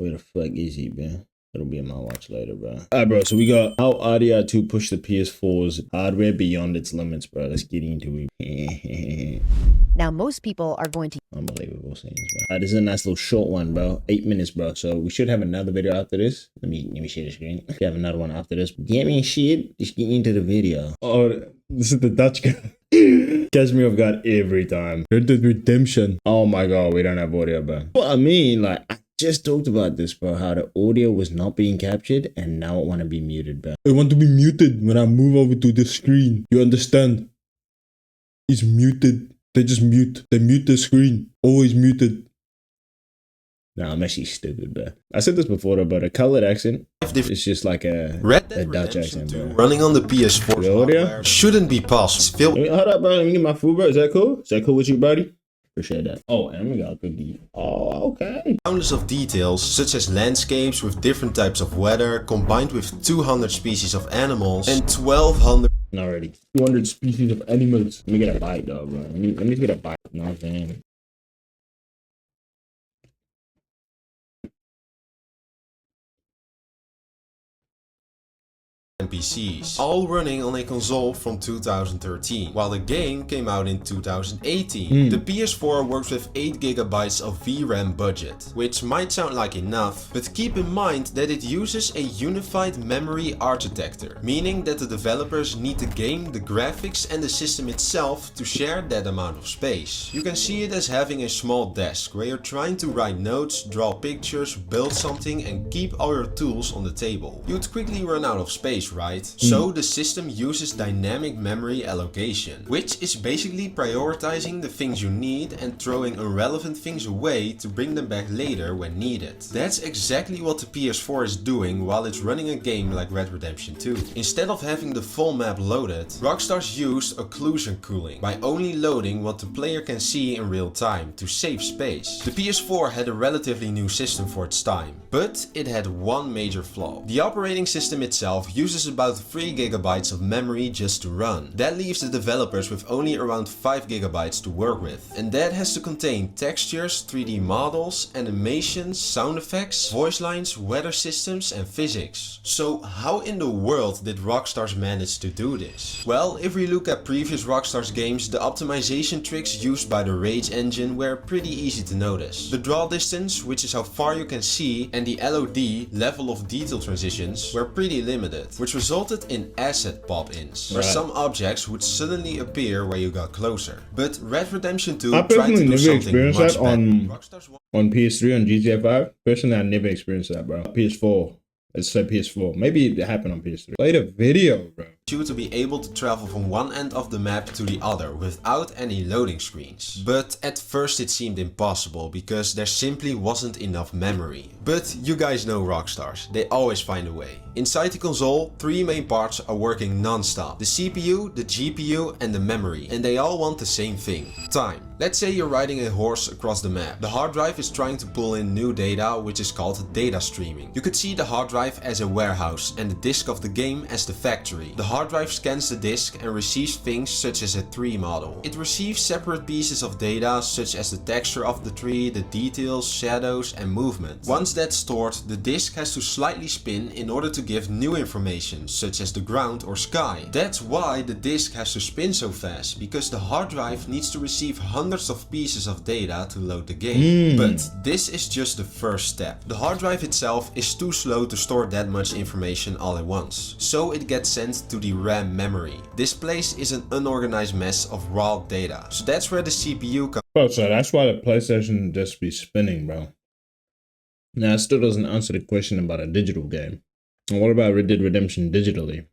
Where the fuck is he, man? It'll be in my watch later, bro. Alright, bro. So we got how RDR2 pushed the PS4's hardware beyond its limits, bro. Let's get into it. Now, most people are going to... Unbelievable scenes, bro. This is a nice little short one, bro. 8 minutes, bro. So we should have another video after this. Let me share the screen. We have another one after this. Get me shit. Just get into the video. Oh, this is the Dutch guy. Catch me off guard every time. Red Dead Redemption. Oh my god, we don't have audio, bro. Well, I mean, like, I just talked about this, bro. How the audio was not being captured and now it want to be muted, bro. I want to be muted when I move over to the screen. You understand? It's muted. They just mute. They mute the screen. Always muted. Nah, I'm actually stupid, bro. I said this before, though, but a colored accent is just like a Dutch accent, bro. Running on the PS4 hardware shouldn't be possible. Hold up, bro. Let me get my food, bro. Is that cool? Is that cool with you, buddy? Appreciate that. Oh, and we got a cookie. Oh, okay. Countless of details, such as landscapes with different types of weather, combined with 200 species of animals and 1200... Already. 200 species of animals. Let me get a bite, though, bro. Let me get a bite. You know what I'm saying? NPCs, all running on a console from 2013, while the game came out in 2018. The PS4 works with 8GB of VRAM budget, which might sound like enough, but keep in mind that it uses a unified memory architecture, meaning that the developers need the game, the graphics and the system itself to share that amount of space. You can see it as having a small desk where you're trying to write notes, draw pictures, build something and keep all your tools on the table. You'd quickly run out of space, right? So the system uses dynamic memory allocation, which is basically prioritizing the things you need and throwing irrelevant things away to bring them back later when needed. That's exactly what the PS4 is doing while it's running a game like Red Dead Redemption 2. Instead of having the full map loaded, Rockstar's used occlusion cooling by only loading what the player can see in real time to save space. The PS4 had a relatively new system for its time, but it had one major flaw. The operating system itself uses about 3GB of memory just to run. That leaves the developers with only around 5GB to work with. And that has to contain textures, 3D models, animations, sound effects, voice lines, weather systems and physics. So how in the world did Rockstar manage to do this? Well, if we look at previous Rockstar games, the optimization tricks used by the Rage engine were pretty easy to notice. The draw distance, which is how far you can see, and the LOD, level of detail transitions, were pretty limited, which resulted in asset pop-ins, where some objects would suddenly appear where you got closer. But Red Dead Redemption 2 tried to do something much better. On PS3, on GTA 5. Personally, I never experienced that, bro. PS4. Let's say PS4. Maybe it happened on PS3. Play the video, bro. You to be able to travel from one end of the map to the other without any loading screens. But at first it seemed impossible because there simply wasn't enough memory. But you guys know Rockstars, they always find a way. Inside the console, three main parts are working non-stop: the CPU, the GPU and the memory, and they all want the same thing: time. Let's say you're riding a horse across the map. The hard drive is trying to pull in new data, which is called data streaming. You could see the hard drive as a warehouse and the disk of the game as the factory. The hard drive scans the disk and receives things such as a tree model. It receives separate pieces of data such as the texture of the tree, the details, shadows and movement. Once that's stored, the disk has to slightly spin in order to give new information such as the ground or sky. That's why the disk has to spin so fast, because the hard drive needs to receive hundreds of pieces of data to load the game. But this is just the first step. The hard drive itself is too slow to store that much information all at once, so it gets sent to the RAM memory. This place is an unorganized mess of raw data, so that's where the CPU comes. Bro, so that's why the PlayStation just be spinning, bro. Now, it still doesn't answer the question about a digital game. And what about Red Dead Redemption digitally?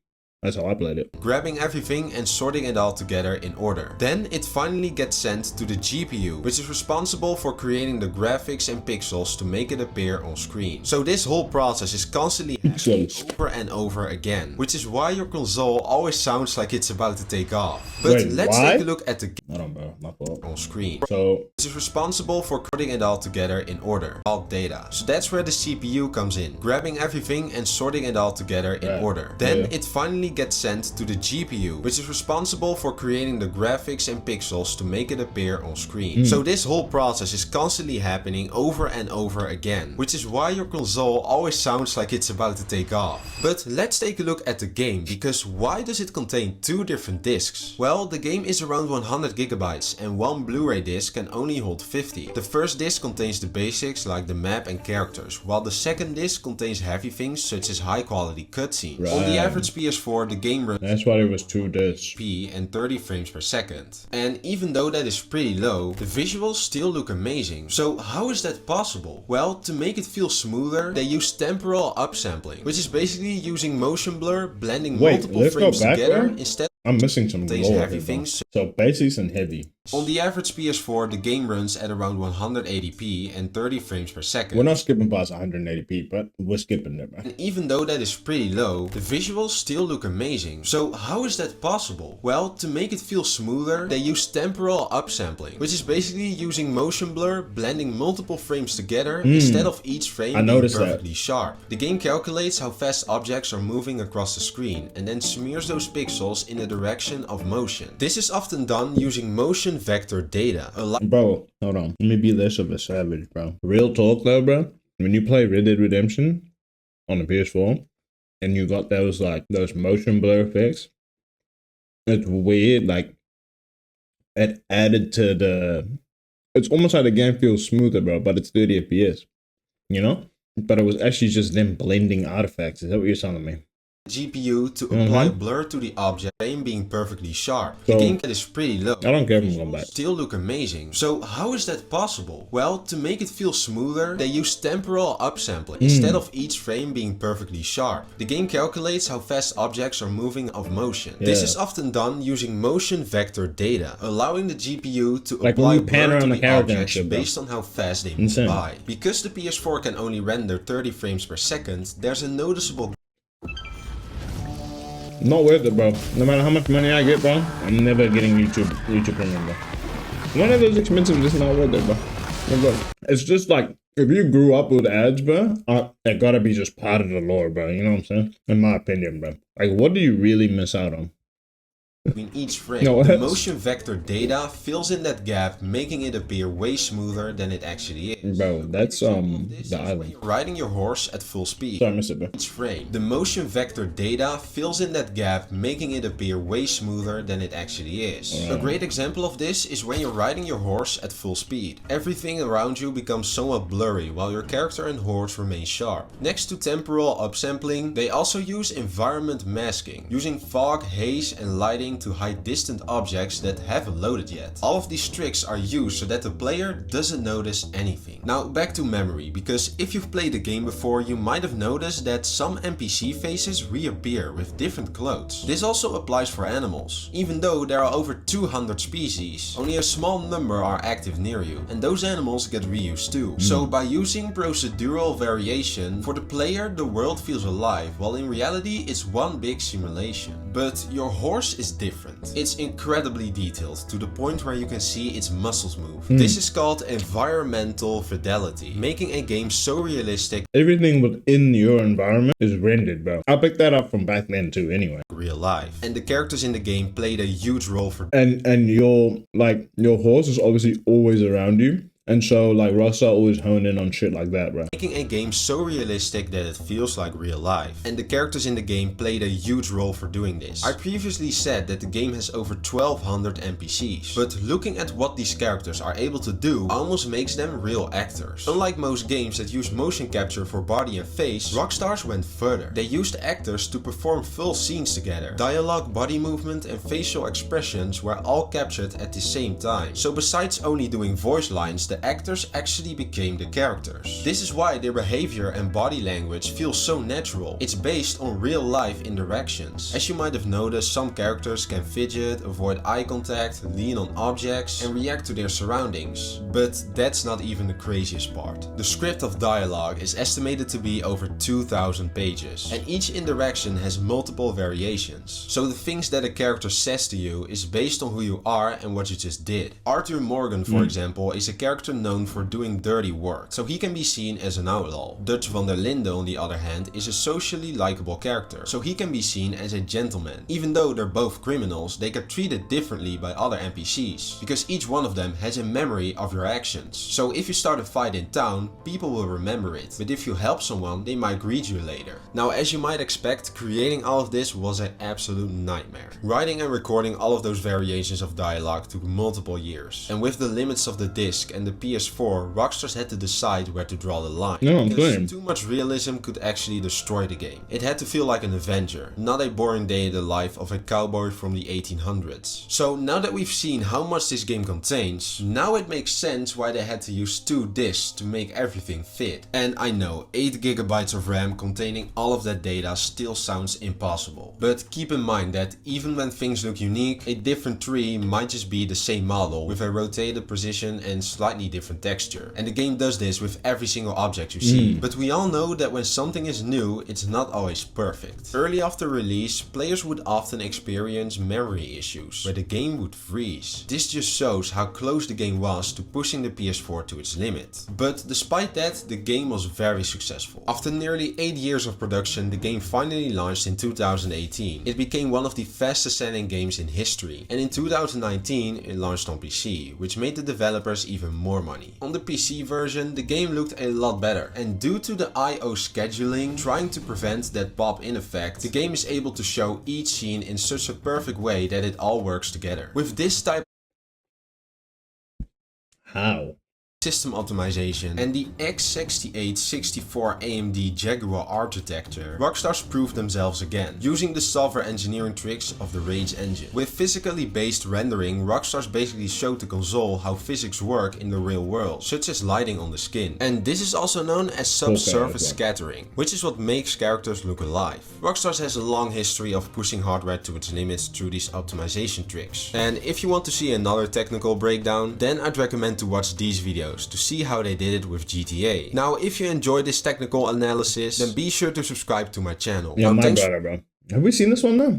That's how I played it. Grabbing everything and sorting it all together in order. Then it finally gets sent to the GPU, which is responsible for creating the graphics and pixels to make it appear on screen. So this whole process is constantly happening over and over again, which is why your console always sounds like it's about to take off. But let's take a look at the on screen. So this is responsible for putting it all together in order, all data. So that's where the CPU comes in, grabbing everything and sorting it all together in order. Then it finally automatically get sent to the GPU, which is responsible for creating the graphics and pixels to make it appear on screen. So this whole process is constantly happening over and over again, which is why your console always sounds like it's about to take off. But let's take a look at the game, because why does it contain two different discs? Well, the game is around 100 gigabytes and one Blu-ray disc can only hold 50. The first disc contains the basics like the map and characters, while the second disc contains heavy things such as high quality cutscenes. Right. On the average PS4, the game runs That's why it was 2 discs. and 30 frames per second. And even though that is pretty low, the visuals still look amazing. So how is that possible? Well, to make it feel smoother, they use temporal upsampling, which is basically using motion blur, blending multiple frames together instead. I'm missing some lore heavy here, things. So basics and heavy. On the average PS4, the game runs at around 180p and 30 frames per second. We're not skipping past 180p, but we're skipping it, man. And even though that is pretty low, the visuals still look amazing. So how is that possible? Well, to make it feel smoother, they use temporal upsampling, which is basically using motion blur, blending multiple frames together instead of each frame being perfectly sharp. The game calculates how fast objects are moving across the screen and then smears those pixels in the direction of motion. This is often done using motion vector data. Bro, hold on. Let me be less of a savage, bro. Real talk though, bro. When you play Red Dead Redemption on the PS4 and you got those motion blur effects, it's weird. Like, it added to the... It's almost like the game feels smoother, bro, but it's 30 FPS. You know? But it was actually just them blending artifacts. Is that what you're telling me? GPU to apply blur to the object, frame being perfectly sharp. So, the game is pretty low. I don't care if I'm going back. Still look amazing. So how is that possible? Well, to make it feel smoother, they use temporal upsampling instead of each frame being perfectly sharp. The game calculates how fast objects are moving of motion. This is often done using motion vector data, allowing the GPU to apply blur to the objects based on how fast they move by. Because the PS4 can only render 30 frames per second, there's a noticeable... Not worth it, bro. No matter how much money I get, bro, I'm never getting YouTube Premium, bro. One of those expensive, just not worth it, bro. No, bro. It's just like, if you grew up with ads, bro, it gotta be just part of the lore, bro. You know what I'm saying? In my opinion, bro. Like, what do you really miss out on? In each frame, the motion vector data fills in that gap, making it appear way smoother than it actually is. Bro, that's the island. Riding your horse at full speed. Sorry, I missed it, bro. Each frame, the motion vector data fills in that gap, making it appear way smoother than it actually is. A great example of this is when you're riding your horse at full speed. Everything around you becomes somewhat blurry, while your character and horse remain sharp. Next to temporal upsampling, they also use environment masking, using fog, haze, and lighting to hide distant objects that haven't loaded yet. All of these tricks are used so that the player doesn't notice anything. Now back to memory, because if you've played the game before, you might have noticed that some NPC faces reappear with different clothes. This also applies for animals. Even though there are over 200 species, only a small number are active near you, and those animals get reused too. So by using procedural variation, for the player the world feels alive, while in reality it's one big simulation. But your horse is different. It's incredibly detailed, to the point where you can see its muscles move. This is called environmental fidelity, making a game so realistic. Everything within your environment is rendered, bro. I picked that up from back then too, anyway. Real life. And the characters in the game played a huge role for... And your horse is obviously always around you. And so, like, Rockstar always hone in on shit like that, bro. Making a game so realistic that it feels like real life. And the characters in the game played a huge role for doing this. I previously said that the game has over 1200 NPCs. But looking at what these characters are able to do almost makes them real actors. Unlike most games that use motion capture for body and face, Rockstars went further. They used actors to perform full scenes together. Dialogue, body movement, and facial expressions were all captured at the same time. So besides only doing voice lines, the actors actually became the characters. This is why their behavior and body language feel so natural. It's based on real life interactions. As you might have noticed, some characters can fidget, avoid eye contact, lean on objects, and react to their surroundings. But that's not even the craziest part. The script of dialogue is estimated to be over 2000 pages, and each interaction has multiple variations. So the things that a character says to you is based on who you are and what you just did. Arthur Morgan, for example, is a character character known for doing dirty work, so he can be seen as an outlaw. Dutch van der Linde, on the other hand, is a socially likable character, so he can be seen as a gentleman. Even though they're both criminals, they get treated differently by other NPCs, because each one of them has a memory of your actions. So if you start a fight in town, people will remember it, but if you help someone, they might greet you later. Now, as you might expect, creating all of this was an absolute nightmare. Writing and recording all of those variations of dialogue took multiple years, and with the limits of the disc and the PS4, Rockstars had to decide where to draw the line. No, because too much realism could actually destroy the game. It had to feel like an adventure, not a boring day in the life of a cowboy from the 1800s. So now that we've seen how much this game contains, now it makes sense why they had to use 2 discs to make everything fit. And I know 8 GB of RAM containing all of that data still sounds impossible. But keep in mind that even when things look unique, a different tree might just be the same model with a rotated position and slightly different texture. And the game does this with every single object you see. But we all know that when something is new, it's not always perfect. Early after release, players would often experience memory issues, where the game would freeze. This just shows how close the game was to pushing the PS4 to its limit. But despite that, the game was very successful. After nearly 8 years of production, the game finally launched in 2018. It became one of the fastest selling games in history, and in 2019 it launched on PC, which made the developers even more money. On the PC version, the game looked a lot better, and due to the I/O scheduling, trying to prevent that pop-in effect, the game is able to show each scene in such a perfect way that it all works together. With this type How? system optimization and the x68-64 AMD Jaguar architecture, Rockstars proved themselves again, using the software engineering tricks of the Rage engine. With physically based rendering, Rockstars basically showed the console how physics work in the real world, such as lighting on the skin. And this is also known as subsurface scattering, which is what makes characters look alive. Rockstars has a long history of pushing hardware to its limits through these optimization tricks. And if you want to see another technical breakdown, then I'd recommend to watch these videos to see how they did it with GTA. Now, if you enjoyed this technical analysis, then be sure to subscribe to my channel. Yeah, now, my brother, bro. Have we seen this one now?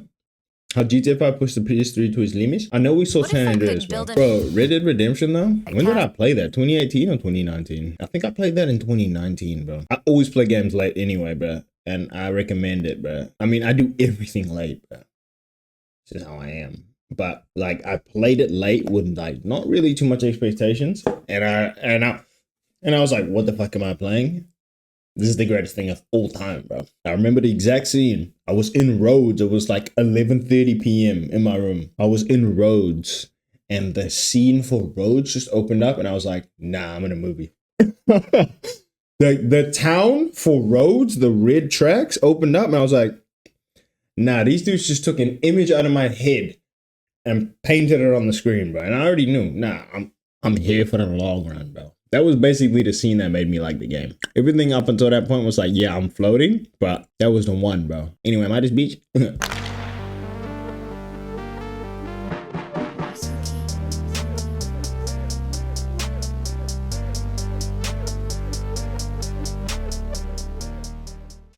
How GTA 5 pushed the PS3 to its limits? I know we saw San Andreas, bro. Red Dead Redemption though? When did I play that? 2018 or 2019? I think I played that in 2019, bro. I always play games late anyway, bro. And I recommend it, bro. I mean, I do everything late, bro. This is how I am. But like, I played it late with like not really too much expectations, and I was like, what the fuck am I playing? This is the greatest thing of all time, bro. I remember the exact scene. I was in Rhodes. It was like 11:30 p.m. in my room. I was in Rhodes, and the scene for Rhodes just opened up, and I was like, nah, I'm in a movie. the town for Rhodes, the red tracks opened up, and I was like, nah, these dudes just took an image out of my head and painted it on the screen, bro. And I already knew, nah, I'm here for the long run, bro. That was basically the scene that made me like the game. Everything up until that point was like, yeah, I'm floating, but that was the one, bro. Anyway, am I this beach?